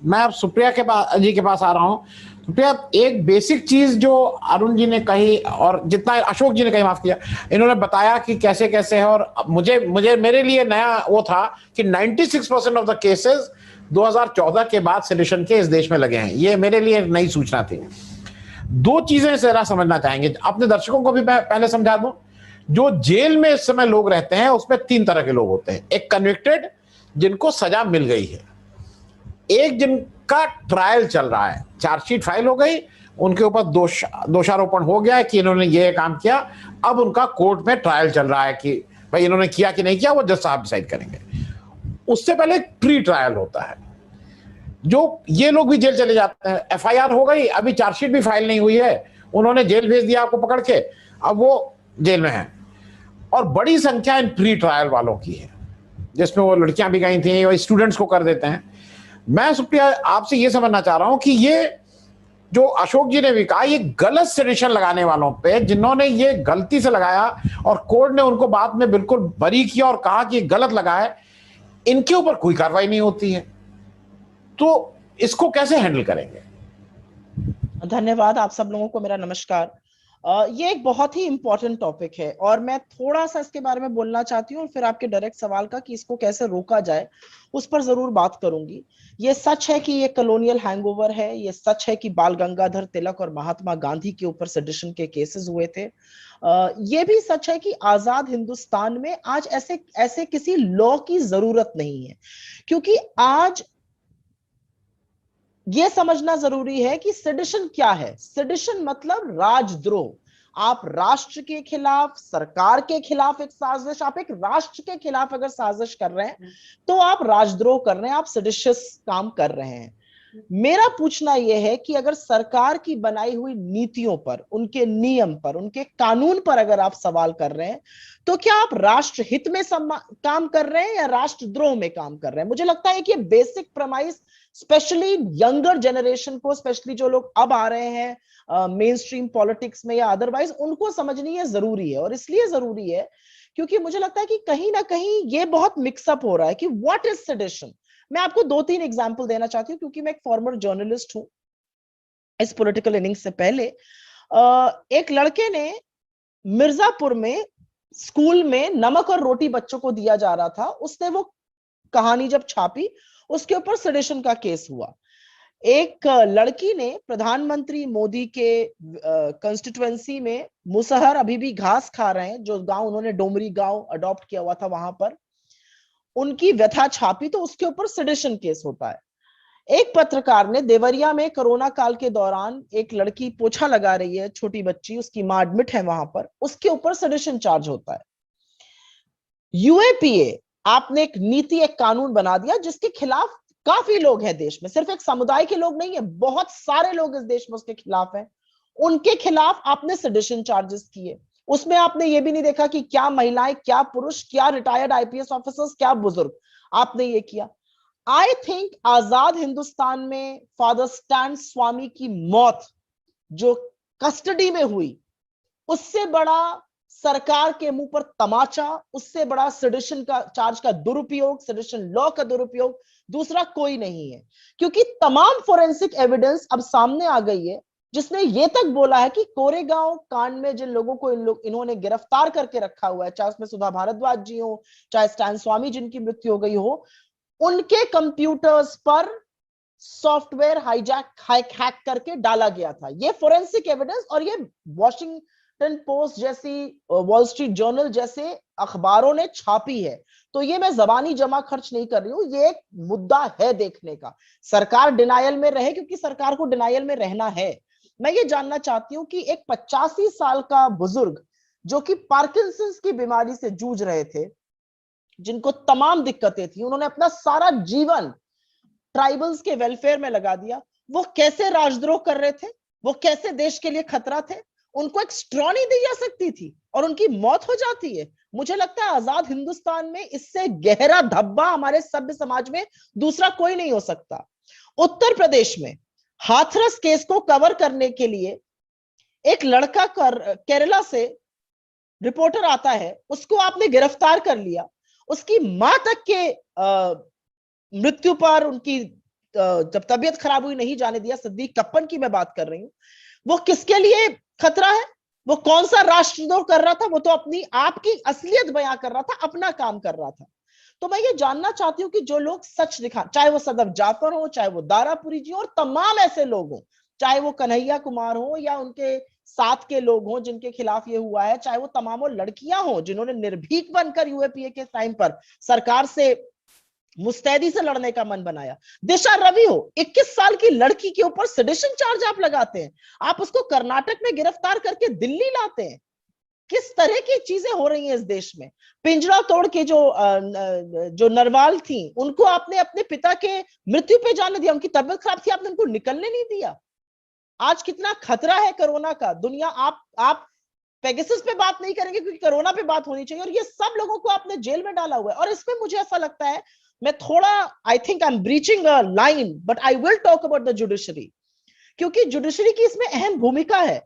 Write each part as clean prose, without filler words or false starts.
मैं अब सुप्रिया के पास जी के पास आ रहा हूँ। सुप्रिया, एक बेसिक चीज जो अरुण जी ने कही और जितना अशोक जी ने कही, माफ किया, इन्होंने बताया कि कैसे कैसे है, और मुझे मुझे मेरे लिए नया वो था कि 96% ऑफ द केसेस 2014 के बाद सेडिशन के इस देश में लगे हैं। ये मेरे लिए एक नई सूचना थी। दो चीजें जरा समझना चाहेंगे, अपने दर्शकों को भी मैं पहले समझा दूं। जो जेल में इस समय लोग रहते हैं उसमें तीन तरह के लोग होते हैं। एक कन्विक्टेड, जिनको सजा मिल गई है। एक जिनका ट्रायल चल रहा है, चार्जशीट फाइल हो गई, उनके ऊपर दोषारोपण हो गया है कि इन्होंने ये काम किया। अब उनका कोर्ट में ट्रायल चल रहा है कि भाई इन्होंने किया कि नहीं किया, वो जज साहब डिसाइड करेंगे। उससे पहले एक प्री ट्रायल होता है, जो ये लोग भी जेल चले जाते हैं। एफआईआर हो गई, अभी चार्जशीट भी फाइल नहीं हुई है, उन्होंने जेल भेज दिया आपको पकड़ के, अब वो जेल में है। और बड़ी संख्या इन प्री ट्रायल वालों की है, जिसमें वो लड़कियां भी गई थी, वो स्टूडेंट्स को कर देते हैं। मैं सुप्रिया आपसे ये समझना चाह रहा हूं कि ये जो अशोक जी ने भी कहा, ये गलत सेडिशन लगाने वालों पे, जिन्होंने ये गलती से लगाया और कोर्ट ने उनको बाद में बिल्कुल बरी किया और कहा कि गलत लगा है, इनके ऊपर कोई कार्रवाई नहीं होती है, तो इसको कैसे हैंडल करेंगे? धन्यवाद। आप सब लोगों को मेरा नमस्कार। ये एक बहुत ही इंपॉर्टेंट टॉपिक है और मैं थोड़ा सा इसके बारे में बोलना चाहती हूँ और फिर आपके डायरेक्ट सवाल का कि इसको कैसे रोका जाए उस पर जरूर बात करूंगी। ये सच है कि ये कॉलोनियल हैंगओवर है, ये सच है कि बाल गंगाधर तिलक और महात्मा गांधी के ऊपर सेडिशन के केसेस हुए थे। ये भी सच है कि आजाद हिंदुस्तान में आज ऐसे ऐसे किसी लॉ की जरूरत नहीं है, क्योंकि आज यह समझना जरूरी है कि सेडिशन क्या है। सेडिशन मतलब राजद्रोह। आप राष्ट्र के खिलाफ, सरकार के खिलाफ एक साजिश, आप एक राष्ट्र के खिलाफ अगर साजिश कर रहे हैं तो आप राजद्रोह कर रहे हैं, आप सेडिशियस काम कर रहे हैं। मेरा पूछना यह है कि अगर सरकार की बनाई हुई नीतियों पर, उनके नियम पर, उनके कानून पर अगर आप सवाल कर रहे हैं तो क्या आप राष्ट्र हित में काम कर रहे हैं या राष्ट्रद्रोह में काम कर रहे हैं? मुझे लगता है कि ये basic premise specially younger generation को, स्पेशली जो लोग अब आ रहे हैं मेन स्ट्रीम पॉलिटिक्स में या अदरवाइज, उनको समझनी है जरूरी है। और इसलिए जरूरी है क्योंकि मुझे लगता है कि कहीं ना कहीं ये बहुत मिक्सअप हो रहा है कि व्हाट इज सेडिशन। मैं आपको दो तीन एग्जाम्पल देना चाहती हूँ क्योंकि मैं एक फॉर्मर जर्नलिस्ट हूं। इस पॉलिटिकल इनिंग्स से पहले एक लड़के ने मिर्जापुर में स्कूल में नमक और रोटी बच्चों को दिया जा रहा था, उसने वो कहानी जब छापी, उसके ऊपर सेडिशन का केस हुआ। एक लड़की ने प्रधानमंत्री मोदी के कंस्टिट्युएंसी में मुसहर अभी भी घास खा रहे हैं, जो गांव उन्होंने डोमरी गांव अडॉप्ट किया हुआ था, वहां पर उनकी व्यथा छापी तो उसके ऊपर सेडिशन केस होता है। एक पत्रकार ने देवरिया में कोरोना काल के दौरान एक लड़की पोछा लगा रही है, छोटी बच्ची, उसकी मां एडमिट है वहां पर, उसके ऊपर सेडिशन चार्ज होता है। यूएपीए आपने एक नीति, एक कानून बना दिया जिसके खिलाफ काफी लोग हैं देश में, सिर्फ एक समुदाय के लोग नहीं है, बहुत सारे लोग इस देश में उसके खिलाफ हैं। उनके खिलाफ आपने सेडिशन चार्जेस किए। उसमें आपने ये भी नहीं देखा कि क्या महिलाएं, क्या पुरुष, क्या रिटायर्ड आईपीएस ऑफिसर्स, क्या बुजुर्ग, आपने ये किया। आई थिंक आजाद हिंदुस्तान में फादर स्टैन स्वामी की मौत जो कस्टडी में हुई, उससे बड़ा सरकार के मुंह पर तमाचा, उससे बड़ा सेडिशन का चार्ज का दुरुपयोग, सेडिशन लॉ का दुरुपयोग दूसरा कोई नहीं है। क्योंकि तमाम फोरेंसिक एविडेंस अब सामने आ गई है, जिसने ये तक बोला है कि कोरेगांव कांड में जिन लोगों को इन्होंने गिरफ्तार करके रखा हुआ है, चाहे उसमें सुधा भारद्वाज जी हो, चाहे स्टैन स्वामी जिनकी मृत्यु हो गई हो, उनके कंप्यूटर्स पर सॉफ्टवेयर हैक करके डाला गया था। ये फोरेंसिक एविडेंस, और ये वॉशिंगटन पोस्ट जैसी, वॉल स्ट्रीट जर्नल जैसे अखबारों ने छापी है। तो ये मैं जबानी जमा खर्च नहीं कर रही हूं, ये एक मुद्दा है देखने का। सरकार डिनायल में रहे क्योंकि सरकार को डिनायल में रहना है। मैं ये जानना चाहती हूं कि एक 85 साल का बुजुर्ग जो कि पार्किंसंस की बीमारी से जूझ रहे थे, जिनको तमाम दिक्कतें थी, उन्होंने अपना सारा जीवन ट्राइबल्स के वेलफेयर में लगा दिया, वो कैसे राजद्रोह कर रहे थे? वो कैसे देश के लिए खतरा थे? उनको एक स्ट्रॉ नहीं दी जा सकती थी और उनकी मौत हो जाती है। मुझे लगता है आजाद हिंदुस्तान में इससे गहरा धब्बा हमारे सभ्य समाज में दूसरा कोई नहीं हो सकता। उत्तर प्रदेश में हाथरस केस को कवर करने के लिए एक लड़का केरला से रिपोर्टर आता है, उसको आपने गिरफ्तार कर लिया, उसकी मां तक के मृत्यु पर, उनकी जब तबीयत खराब हुई नहीं जाने दिया, सिद्दीक कप्पन की मैं बात कर रही हूं, वो किसके लिए खतरा है? वो कौन सा राष्ट्रद्रोह कर रहा था? वो तो अपनी आपकी असलियत बयां कर रहा था, अपना काम कर रहा था। तो मैं ये जानना चाहती हूँ कि जो लोग सच दिखा, चाहे वो सदफ जाफर हो, चाहे वो दारापुरी जी हो, और तमाम ऐसे लोग हो, चाहे वो कन्हैया कुमार हो या उनके साथ के लोग हों जिनके खिलाफ ये हुआ है, चाहे वो तमाम लड़कियां हों जिन्होंने निर्भीक बनकर यूएपीए के टाइम पर सरकार से मुस्तैदी से लड़ने का मन बनाया, दिशा रवि हो, 21 साल की लड़की के ऊपर सेडिशन चार्ज आप लगाते हैं, आप उसको कर्नाटक में गिरफ्तार करके दिल्ली लाते हैं। किस तरह की चीजें हो रही हैं इस देश में? पिंजरा तोड़ के जो नरवाल थी, उनको आपने अपने पिता के मृत्यु पे जाने दिया, उनकी तबीयत खराब थी, आपने उनको निकलने नहीं दिया। आज कितना खतरा है कोरोना का, दुनिया आप पेगासस पे बात नहीं करेंगे क्योंकि कोरोना पे बात होनी चाहिए, और ये सब लोगों को आपने जेल में डाला हुआ है। और इसमें मुझे ऐसा लगता है, मैं थोड़ा, I think I am breaching a line, but I will talk about the judiciary, क्योंकि जुडिशरी की इसमें अहम भूमिका है।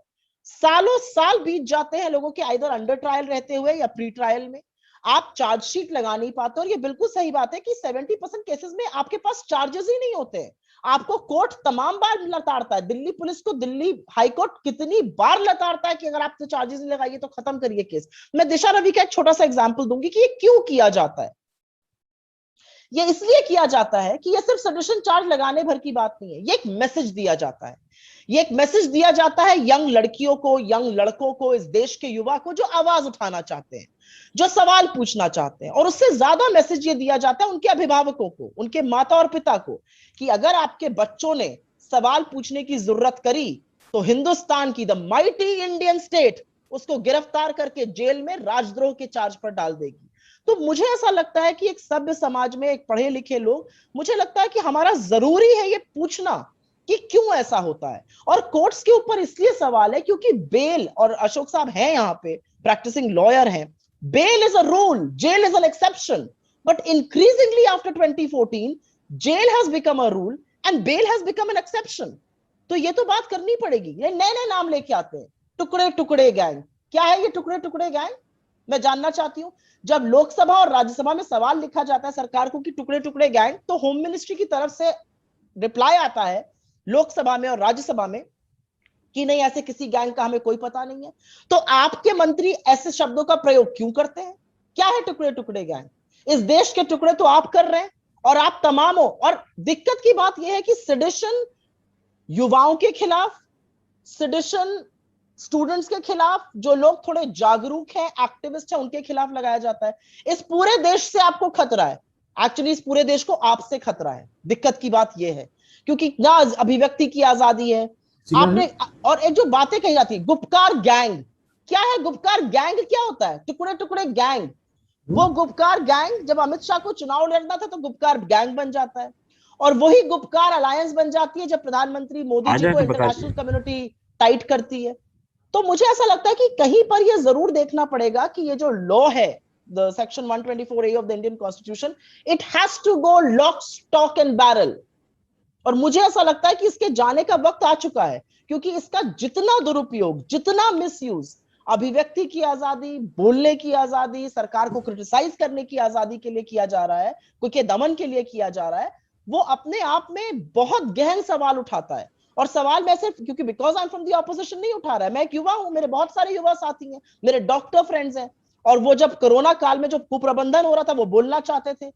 सालों साल बीत जाते हैं लोगों के आइदर अंडर ट्रायल रहते हुए या प्री ट्रायल में, आप चार्जशीट लगा नहीं पाते। और ये बिल्कुल सही बात है कि 70% केसेस में आपके पास चार्जेस ही नहीं होते हैं, आपको कोर्ट तमाम बार लताड़ता है, दिल्ली पुलिस को दिल्ली हाई कोर्ट कितनी बार लताड़ता है कि अगर आपने चार्जेस नहीं लगाइए तो खत्म करिए केस। मैं दिशा रवि का एक छोटा सा एग्जांपल दूंगी कि ये क्यों किया जाता है। ये इसलिए किया जाता है कि ये सिर्फ सेडिशन चार्ज लगाने भर की बात नहीं है, ये एक मैसेज दिया जाता है। ये एक मैसेज दिया जाता है यंग लड़कियों को, यंग लड़कों को, इस देश के युवा को जो आवाज उठाना चाहते हैं, जो सवाल पूछना चाहते हैं। और उससे ज्यादा मैसेज ये दिया जाता है उनके अभिभावकों को, उनके माता और पिता को, कि अगर आपके बच्चों ने सवाल पूछने की जरूरत करी तो हिंदुस्तान की द माइटी इंडियन स्टेट उसको गिरफ्तार करके जेल में राजद्रोह के चार्ज पर डाल देगी। तो मुझे ऐसा लगता है कि एक सभ्य समाज में, एक पढ़े लिखे लोग, मुझे लगता है कि हमारा जरूरी है ये पूछना कि क्यों ऐसा होता है। और कोर्ट्स के ऊपर इसलिए सवाल है क्योंकि बेल, और अशोक साहब हैं यहाँ पे, प्रैक्टिसिंग लॉयर हैं, bail is a rule, jail is an exception, but increasingly after 2014 jail has become a rule and bail has become an exception. तो ये तो बात करनी पड़ेगी। ये नए नए नाम लेके आते हैं, टुकड़े टुकड़े गैंग। क्या है ये टुकड़े टुकड़े गैंग? मैं जानना चाहती हूं। जब लोकसभा और राज्यसभा में सवाल लिखा जाता है सरकार को कि टुकड़े टुकड़े गैंग, तो होम मिनिस्ट्री की तरफ से रिप्लाई आता है लोकसभा में और राज्यसभा में कि नहीं, ऐसे किसी गैंग का हमें कोई पता नहीं है। तो आपके मंत्री ऐसे शब्दों का प्रयोग क्यों करते हैं? क्या है टुकड़े टुकड़े गैंग? इस देश के टुकड़े तो आप कर रहे हैं और आप तमाम हो। और दिक्कत की बात यह है कि सेडिशन युवाओं के खिलाफ, सेडिशन स्टूडेंट्स के खिलाफ, जो लोग थोड़े जागरूक हैं, एक्टिविस्ट हैं, उनके खिलाफ लगाया जाता है। इस पूरे देश से आपको खतरा है, एक्चुअली इस पूरे देश को आपसे खतरा है। दिक्कत की बात यह है क्योंकि ना अभिव्यक्ति की आजादी है आपने, और एक जो बातें कही जाती है गुपकार गैंग, क्या है गुपकार गैंग? क्या होता है टुकड़े टुकड़े गैंग? वो गुपकार गैंग जब अमित शाह को चुनाव लड़ना था तो गुपकार गैंग बन जाता है, और वही गुपकार अलायंस बन जाती है जब प्रधानमंत्री मोदी जी को इंटरनेशनल कम्युनिटी टाइट करती है। तो मुझे ऐसा लगता है कि कहीं पर यह जरूर देखना पड़ेगा कि ये जो लॉ है, the section 124A of the Indian constitution, it has to go lock stock and barrel. और मुझे ऐसा लगता है कि इसके जाने का वक्त आ चुका है, क्योंकि इसका जितना दुरुपयोग, जितना मिसयूज अभिव्यक्ति की आजादी, बोलने की आजादी, सरकार को क्रिटिसाइज करने की आजादी के लिए किया जा रहा है, कोई के दमन के लिए किया जा रहा है, वो अपने आप में बहुत गहन सवाल उठाता है। और सवाल मैं सिर्फ क्योंकि because I am from the opposition नहीं उठा रहा है, मैं एक युवा हूं, मेरे बहुत सारे युवा साथी हैं, मेरे डॉक्टर फ्रेंड्स हैं, और वो जब कोरोना काल में जो कुप्रबंधन हो रहा था वो बोलना चाहते थे,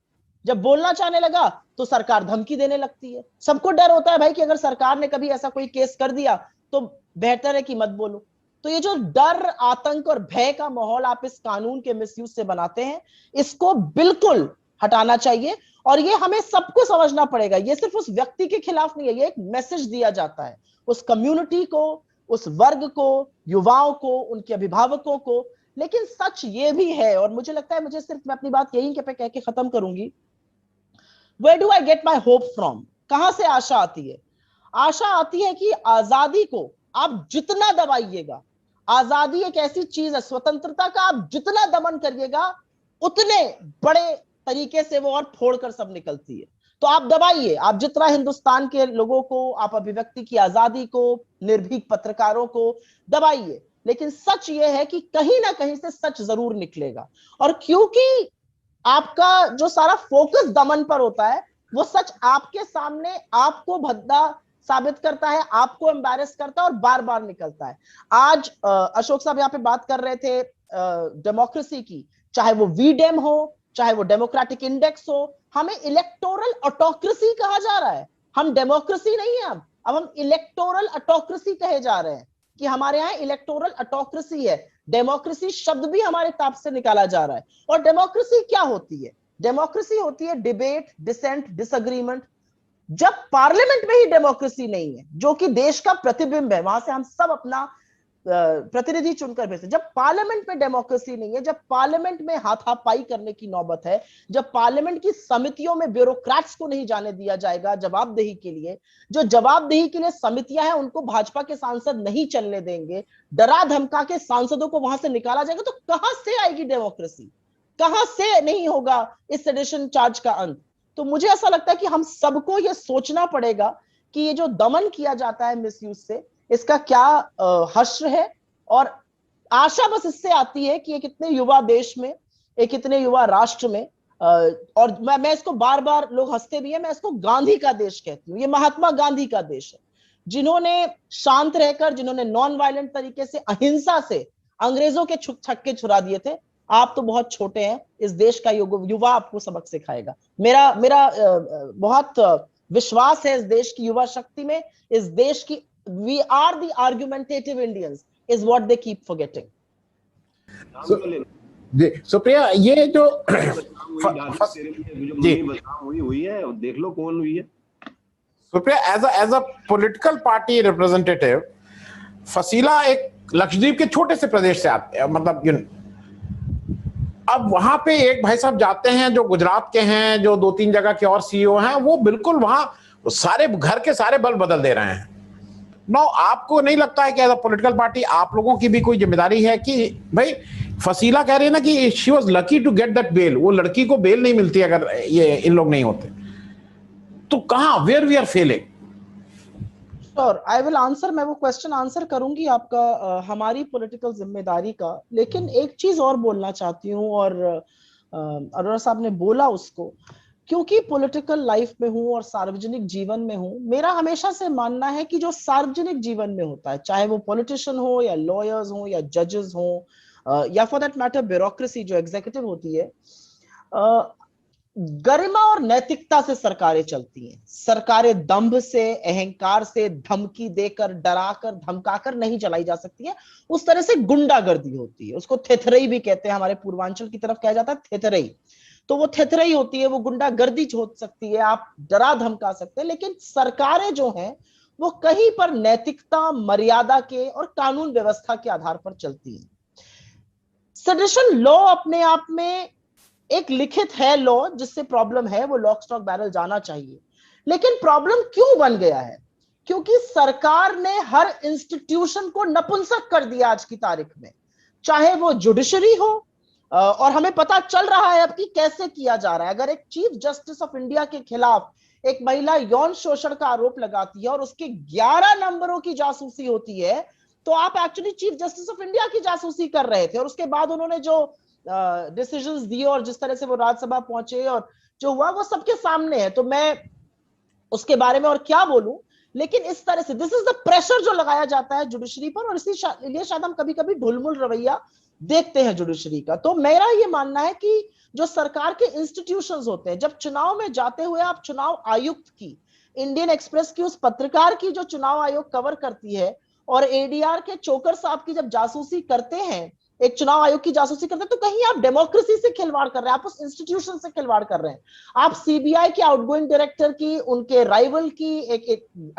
जब बोलना चाहने लगा तो सरकार धमकी देने लगती है। सबको डर होता है भाई कि अगर सरकार ने कभी ऐसा कोई केस कर दिया तो बेहतर है कि मत बोलो। तो ये जो डर, आतंक और भय का माहौल आप इस कानून के मिसयूज से बनाते हैं, इसको बिल्कुल हटाना चाहिए। और ये हमें सबको समझना पड़ेगा, ये सिर्फ उस व्यक्ति के खिलाफ नहीं है, ये एक मैसेज दिया जाता है उस कम्युनिटी को, उस वर्ग को, युवाओं को, उनके अभिभावकों को। लेकिन सच ये भी है, और मुझे लगता है, मुझे सिर्फ, मैं अपनी बात यहीं पे कह के खत्म करूंगी, Where do I get my hope from? कहां से आशा आती है? आशा आती है कि आजादी को आप जितना दबाइएगा, आजादी एक ऐसी चीज है, स्वतंत्रता का आप जितना दमन करिएगा उतने बड़े तरीके से वो और फोड़कर सब निकलती है। तो आप दबाइए, आप जितना हिंदुस्तान के लोगों को, आप अभिव्यक्ति की आजादी को, निर्भीक पत्रकारों को दबाइए, लेकिन सच ये है कि कहीं ना कहीं से सच जरूर निकलेगा। और क्योंकि आपका जो सारा फोकस दमन पर होता है, वो सच आपके सामने आपको भद्दा साबित करता है, आपको एम्बैरेस करता है और बार बार निकलता है। आज अशोक साहब यहाँ पे बात कर रहे थे डेमोक्रेसी की, चाहे वो वीडेम हो, चाहे वो डेमोक्रेटिक इंडेक्स हो, हमें इलेक्टोरल ऑटोक्रेसी कहा जा रहा है। हम डेमोक्रेसी नहीं है, अब हम इलेक्टोरल ऑटोक्रेसी कहे जा रहे हैं कि हमारे यहाँ इलेक्टोरल ऑटोक्रेसी है। डेमोक्रेसी शब्द भी हमारे ताप से निकाला जा रहा है। और डेमोक्रेसी क्या होती है? डेमोक्रेसी होती है डिबेट, डिसेंट, डिसएग्रीमेंट। जब पार्लियामेंट में ही डेमोक्रेसी नहीं है, जो कि देश का प्रतिबिंब है, वहां से हम सब अपना प्रतिनिधि चुनकर भेजते, जब पार्लियामेंट में डेमोक्रेसी नहीं है, जब पार्लियामेंट में हाथापाई करने की नौबत है, जब पार्लियामेंट की समितियों में ब्यूरोक्रेट्स को नहीं जाने दिया जाएगा जवाबदेही के लिए, जो जवाबदेही के लिए समितियां हैं उनको भाजपा के सांसद नहीं चलने देंगे, डरा धमका के सांसदों को वहां से निकाला जाएगा, तो कहां से आएगी डेमोक्रेसी? कहां से नहीं होगा इस सेडिशन चार्ज का अंत? तो मुझे ऐसा लगता है कि हम सबको यह सोचना पड़ेगा कि ये जो दमन किया जाता है मिसयूज से, इसका क्या हश्र है। और आशा बस इससे आती है कि एक इतने युवा देश में, एक इतने युवा राष्ट्र में, और मैं इसको बार बार, लोग हंसते भी है, मैं इसको गांधी का देश कहती हूँ। ये महात्मा गांधी का देश है, जिन्होंने शांत रहकर, जिन्होंने नॉन वायलेंट तरीके से, अहिंसा से अंग्रेजों के छक्के छुड़ा दिए थे। आप तो बहुत छोटे हैं, इस देश का युवा आपको सबक सिखाएगा। मेरा मेरा बहुत विश्वास है इस देश की युवा शक्ति में, इस देश की। We are the argumentative Indians, is what they keep forgetting. Supriya, ये जो हुई है, देख लो कौन हुई है। Supriya, as a political party representative, Faseela एक लक्षद्वीप के छोटे से प्रदेश से आते हैं, मतलब अब वहां पे एक भाई साहब जाते हैं जो गुजरात के हैं, जो 2-3 जगह के और सीईओ हैं, वो बिल्कुल वहां सारे घर के सारे बल बदल दे रहे हैं। नो, आपको नहीं लगता है कि एज अ पॉलिटिकल पार्टी आप लोगों की भी कोई जिम्मेदारी है कि भाई, फसीला कह रही है ना कि she was lucky to get that bail, वो लड़की को बेल नहीं मिलती अगर ये इन लोग नहीं होते, तो कहां, where we are failing? Sure, I will answer, मैं वो क्वेश्चन आंसर करूंगी आपका, हमारी पॉलिटिकल जिम्मेदारी का। लेकिन एक चीज और बोलना चाहती हूँ, और अरोड़ा साहब ने बोला उसको, क्योंकि पॉलिटिकल लाइफ में हूं और सार्वजनिक जीवन में हूं, मेरा हमेशा से मानना है कि जो सार्वजनिक जीवन में होता है, चाहे वो पॉलिटिशियन हो या लॉयर्स हो या जजेस हो, या फॉर दैट मैटर ब्यूरोक्रेसी जो एग्जीक्यूटिव होती है, गरिमा और नैतिकता से सरकारें चलती हैं। सरकारें दंभ से, अहंकार से, धमकी देकर, डराकर, धमकाकर नहीं चलाई जा सकती है। उस तरह से गुंडागर्दी होती है, उसको थेथरई भी कहते हैं, हमारे पूर्वांचल की तरफ कहा जाता है थेथरई। तो वो थेथरई होती है, वो गुंडागर्दी हो सकती है, आप डरा धमका सकते हैं, लेकिन सरकारें जो हैं वो कहीं पर नैतिकता, मर्यादा के और कानून व्यवस्था के आधार पर चलती हैं। सेडिशन लॉ अपने आप में एक लिखित है लॉ, जिससे प्रॉब्लम है, वो लॉक स्टॉक बैरल जाना चाहिए। लेकिन प्रॉब्लम क्यों बन गया है? क्योंकि सरकार ने हर इंस्टीट्यूशन को नपुंसक कर दिया आज की तारीख में, चाहे वो जुडिशरी हो, और हमें पता चल रहा है अब कि कैसे किया जा रहा है। अगर एक चीफ जस्टिस ऑफ इंडिया के खिलाफ एक महिला यौन शोषण का आरोप लगाती है और उसके 11 नंबरों की जासूसी होती है, तो आप actually chief justice of India की जासूसी कर रहे थे। और उसके बाद उन्होंने जो डिसीजंस दिए और जिस तरह से वो राज्यसभा पहुंचे और जो हुआ, वो सबके सामने है। तो मैं उसके बारे में और क्या बोलूं, लेकिन इस तरह से दिस इज द प्रेशर जो लगाया जाता है जुडिशरी पर, और इसलिए शायद हम कभी कभी ढुलमुल रवैया देखते हैं जुडिशरी का। तो मेरा ये मानना है कि जो सरकार के इंस्टीट्यूशंस होते हैं, जब चुनाव में जाते हुए आप चुनाव आयुक्त की, इंडियन एक्सप्रेस की उस पत्रकार की जो चुनाव आयोग कवर करती है, और एडीआर के चोकर साहब की जब जासूसी करते हैं, एक चुनाव आयोग की जासूसी करते हैं, तो कहीं आप डेमोक्रेसी से खिलवाड़ कर रहे हैं, आप उस इंस्टीट्यूशन से खिलवाड़ कर रहे हैं। आप सीबीआई के आउटगोइंग डायरेक्टर की, उनके राइवल की, एक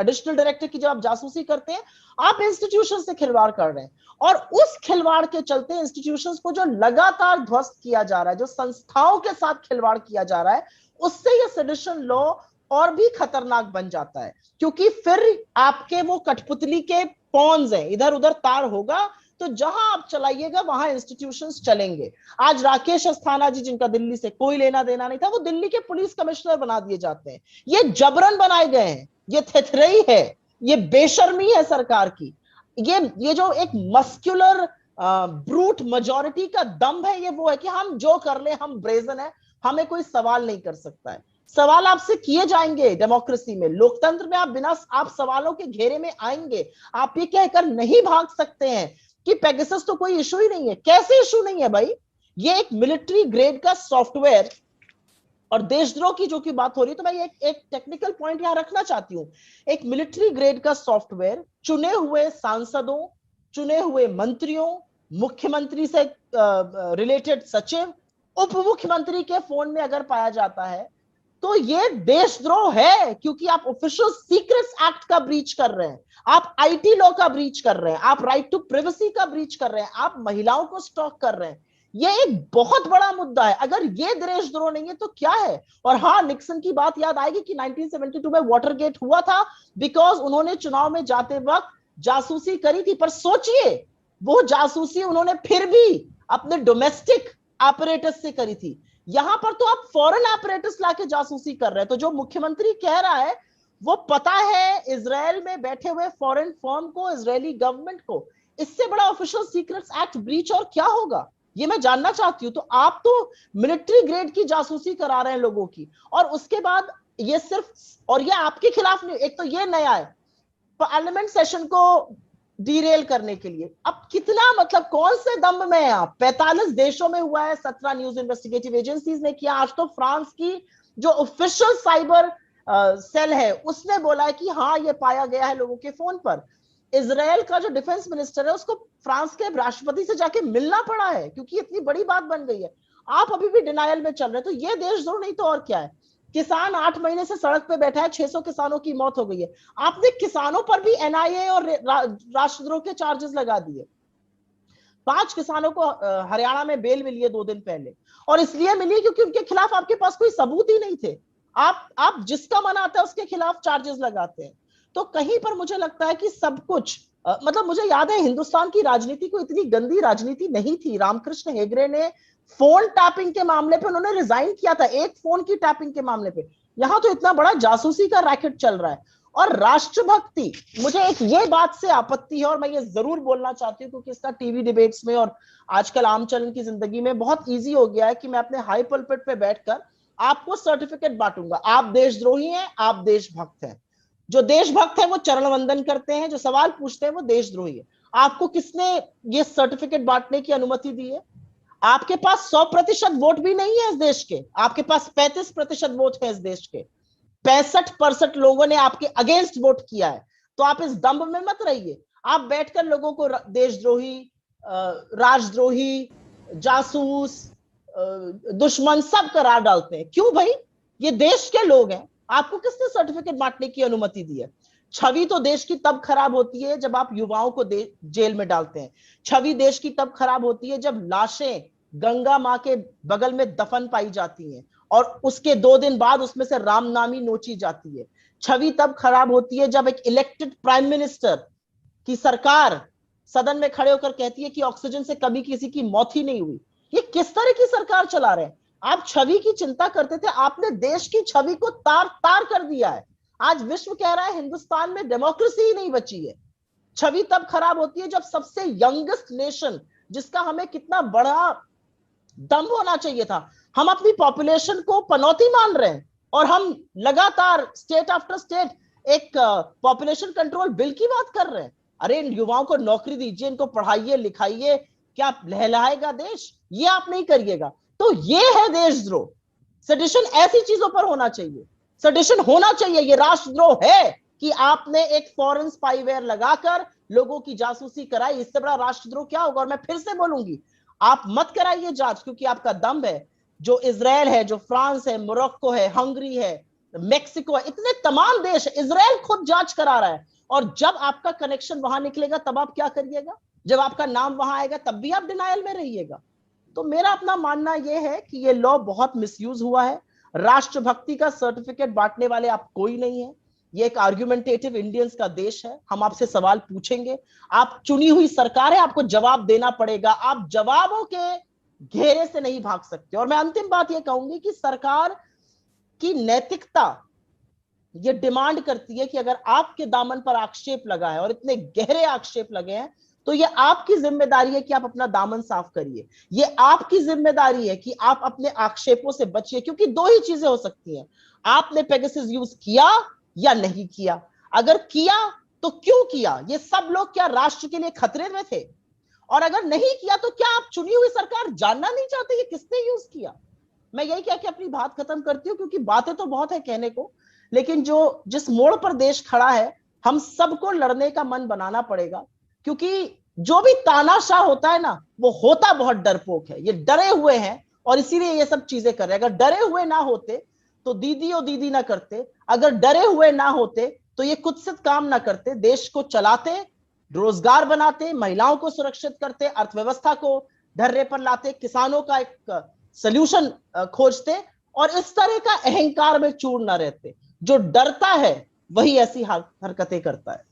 एडिशनल डायरेक्टर की जब आप जासूसी करते हैं, आप इंस्टीट्यूशन से खिलवाड़ कर रहे हैं। और उस खिलवाड़ के चलते इंस्टीट्यूशंस को जो लगातार ध्वस्त किया जा रहा है, जो संस्थाओं के साथ खिलवाड़ किया जा रहा है, उससे ये सेडिशन लॉ और भी खतरनाक बन जाता है। क्योंकि फिर आपके वो कठपुतली के पॉन्स हैं, इधर उधर तार होगा, तो जहां आप चलाइएगा वहां इंस्टीट्यूशंस चलेंगे। आज राकेश अस्थाना जी, जिनका दिल्ली से कोई लेना देना नहीं था, वो दिल्ली के पुलिस कमिश्नर बना दिए जाते हैं। ये जबरन बनाए गए हैं, ये थेथरई है, ये बेशर्मी है सरकार की। ये जो एक मस्कुलर ब्रूट मेजॉरिटी का दम्भ है, ये वो है कि हम जो कर ले, हम ब्रेजन है, हमें कोई सवाल नहीं कर सकता है। सवाल आपसे किए जाएंगे। डेमोक्रेसी में, लोकतंत्र में आप बिना आप सवालों के घेरे में आएंगे। आप ये कहकर नहीं भाग सकते हैं कि पेगासस तो कोई इशू ही नहीं है। कैसे इशू नहीं है भाई? ये एक मिलिट्री ग्रेड का सॉफ्टवेयर। और देशद्रोह की जो की बात हो रही है, तो मैं एक टेक्निकल पॉइंट यहां रखना चाहती हूं। एक मिलिट्री ग्रेड का सॉफ्टवेयर चुने हुए सांसदों, चुने हुए मंत्रियों, मुख्यमंत्री से रिलेटेड सचिव, उप मुख्यमंत्री के फोन में अगर पाया जाता है तो ये देशद्रोह है, क्योंकि आप ऑफिशियल सीक्रेट्स एक्ट का ब्रीच कर रहे हैं, आप आईटी लॉ का ब्रीच कर रहे हैं, आप राइट टू प्राइवेसी का ब्रीच कर रहे हैं, आप महिलाओं को स्टॉक कर रहे हैं। ये एक बहुत बड़ा मुद्दा है। अगर ये देशद्रोह नहीं है तो क्या है? और हाँ, निक्सन की बात याद आएगी कि 1972 में वाटरगेट हुआ था बिकॉज उन्होंने चुनाव में जाते वक्त जासूसी करी थी। पर सोचिए, वो जासूसी उन्होंने फिर भी अपने डोमेस्टिक ऑपरेटर्स से करी थी। यहां पर तो आप फॉरेन ऑपरेटर्स लाके जासूसी कर रहे हैं। तो जो मुख्यमंत्री कह रहा है वो पता है इजराइल में बैठे हुए फॉरेन फर्म को, इजरायली गवर्नमेंट को। इससे बड़ा ऑफिशियल सीक्रेट्स एक्ट ब्रीच और क्या होगा, ये मैं जानना चाहती हूं। तो आप तो मिलिट्री ग्रेड की जासूसी करा रहे हैं लोगों की, और उसके बाद ये सिर्फ, और ये आपके खिलाफ नहीं, एक तो ये नया है पार्लियामेंट सेशन को डीरेल करने के लिए। अब कितना, मतलब कौन से दम में है आप? 45 देशों में हुआ है, 17 न्यूज इन्वेस्टिगेटिव एजेंसीज ने किया। आज तो फ्रांस की जो ऑफिशियल साइबर सेल है उसने बोला है कि हाँ ये पाया गया है लोगों के फोन पर। इजराइल का जो डिफेंस मिनिस्टर है उसको फ्रांस के राष्ट्रपति से जाके मिलना पड़ा है, क्योंकि इतनी बड़ी बात बन गई है। आप अभी भी डिनायल में चल रहे हैं। तो ये देशद्रोह नहीं तो और क्या है? किसान 8 महीने से सड़क पे बैठा है, 600 किसानों की मौत हो गई है। आपने किसानों पर भी एनआईए और राष्ट्रद्रोह के चार्जेस लगा दिए। 5 किसानों को हरियाणा में बेल मिली है 2 दिन पहले, और इसलिए मिली क्योंकि उनके खिलाफ आपके पास कोई सबूत ही नहीं थे। आप जिसका मन आता है उसके खिलाफ चार्जेस लगाते हैं। तो कहीं पर मुझे लगता है कि सब कुछ, मतलब मुझे याद है हिंदुस्तान की राजनीति को इतनी गंदी राजनीति नहीं थी। रामकृष्ण हेगड़े ने फोन टैपिंग के मामले पे उन्होंने रिजाइन किया था, एक फोन की टैपिंग के मामले पे। यहां तो इतना बड़ा जासूसी का रैकेट चल रहा है। और राष्ट्रभक्ति, मुझे एक ये बात से आपत्ति है, और मैं ये जरूर बोलना चाहती हूँ क्योंकि इसका टीवी डिबेट्स में और आजकल आम चलन की जिंदगी में बहुत ईजी हो गया है कि मैं अपने हाई पल्पिट पे बैठकर आपको सर्टिफिकेट बांटूंगा। आप देशद्रोही हैं, आप देशभक्त हैं। जो देशभक्त है वो चरण वंदन करते हैं, जो सवाल पूछते हैं वो देशद्रोही है। आपको किसने ये सर्टिफिकेट बांटने की अनुमति दी है? आपके पास 100% वोट भी नहीं है इस देश के, आपके पास 35% वोट है इस देश के। 65% लोगों ने आपके अगेंस्ट वोट किया है। तो आप इस दंभ में मत रहिए। आप बैठकर लोगों को देशद्रोही, राजद्रोही, जासूस, दुश्मन सब करार डालते हैं। क्यों भाई? ये देश के लोग हैं। आपको किसने सर्टिफिकेट बांटने की अनुमति दी है? छवि तो देश की तब खराब होती है जब आप युवाओं को जेल में डालते हैं। छवि देश की तब खराब होती है जब लाशें गंगा मां के बगल में दफन पाई जाती हैं और उसके 2 दिन बाद उसमें से रामनामी नोची जाती है। छवि तब खराब होती है जब एक इलेक्टेड प्राइम मिनिस्टर की सरकार सदन में खड़े होकर कहती है कि ऑक्सीजन से कभी किसी की मौत ही नहीं हुई। ये किस तरह की सरकार चला रहे हैं? आप छवि की चिंता करते थे, आपने देश की छवि को तार तार कर दिया है। आज विश्व कह रहा है हिंदुस्तान में डेमोक्रेसी ही नहीं बची है। छवि तब खराब होती है जब सबसे यंगेस्ट नेशन, जिसका हमें कितना बड़ा दम होना चाहिए था, हम अपनी पॉपुलेशन को पनौती मान रहे हैं और हम लगातार स्टेट आफ्टर स्टेट एक पॉपुलेशन कंट्रोल बिल की बात कर रहे हैं। अरे इन युवाओं को नौकरी दीजिए, इनको पढ़ाइए लिखाइए, क्या लहलाएगा देश? ये आप नहीं करिएगा। तो ये है देशद्रोह। सेडिशन ऐसी चीजों पर होना चाहिए, सेडिशन होना चाहिए। ये राष्ट्रद्रोह है कि आपने एक फॉरेन स्पाईवेयर लगाकर लोगों की जासूसी कराई। इससे बड़ा राष्ट्रद्रोह क्या होगा? और मैं फिर से बोलूंगी, आप मत कराइए जांच, क्योंकि आपका दम है। जो इजराइल है, जो फ्रांस है, मोरक्को है, हंगरी है, मेक्सिको है, इतने तमाम देश, इजराइल खुद जांच करा रहा है। और जब आपका कनेक्शन वहां निकलेगा तब आप क्या करिएगा? जब आपका नाम वहां आएगा तब भी आप डिनायल में रहिएगा। तो मेरा अपना मानना यह है कि यह लॉ बहुत मिसयूज हुआ है। राष्ट्रभक्ति का सर्टिफिकेट बांटने वाले आप कोई नहीं है। ये एक आर्गुमेंटेटिव इंडियंस का देश है। हम आपसे सवाल पूछेंगे, आप चुनी हुई सरकार है, आपको जवाब देना पड़ेगा। आप जवाबों के घेरे से नहीं भाग सकते। और मैं अंतिम बात यह कहूंगी कि सरकार की नैतिकता ये डिमांड करती है कि अगर आपके दामन पर आक्षेप लगा है और इतने गहरे आक्षेप लगे हैं तो ये आपकी जिम्मेदारी है कि आप अपना दामन साफ करिए। ये आपकी जिम्मेदारी है कि आप अपने आक्षेपों से बचिए, क्योंकि 2 ही चीजें हो सकती हैं। आपने पेगासस यूज किया या नहीं किया? अगर किया तो क्यों किया? ये सब लोग क्या राष्ट्र के लिए खतरे में थे? और अगर नहीं किया तो क्या आप चुनी हुई सरकार जानना नहीं चाहते कि किसने यूज किया? मैं यही कह के अपनी बात खत्म करती हूँ, क्योंकि बातें तो बहुत है कहने को, लेकिन जिस मोड़ पर देश खड़ा है, हम सबको लड़ने का मन बनाना पड़ेगा। क्योंकि जो भी तानाशाह होता है ना, वो होता बहुत डरपोक है। ये डरे हुए हैं और इसीलिए ये सब चीजें कर रहे हैं। अगर डरे हुए ना होते तो दीदी और दीदी ना करते। अगर डरे हुए ना होते तो ये कुत्सित काम ना करते, देश को चलाते, रोजगार बनाते, महिलाओं को सुरक्षित करते, अर्थव्यवस्था को ढर्रे पर लाते, किसानों का एक सल्यूशन खोजते, और इस तरह का अहंकार में चूर ना रहते। जो डरता है वही ऐसी हरकतें करता है।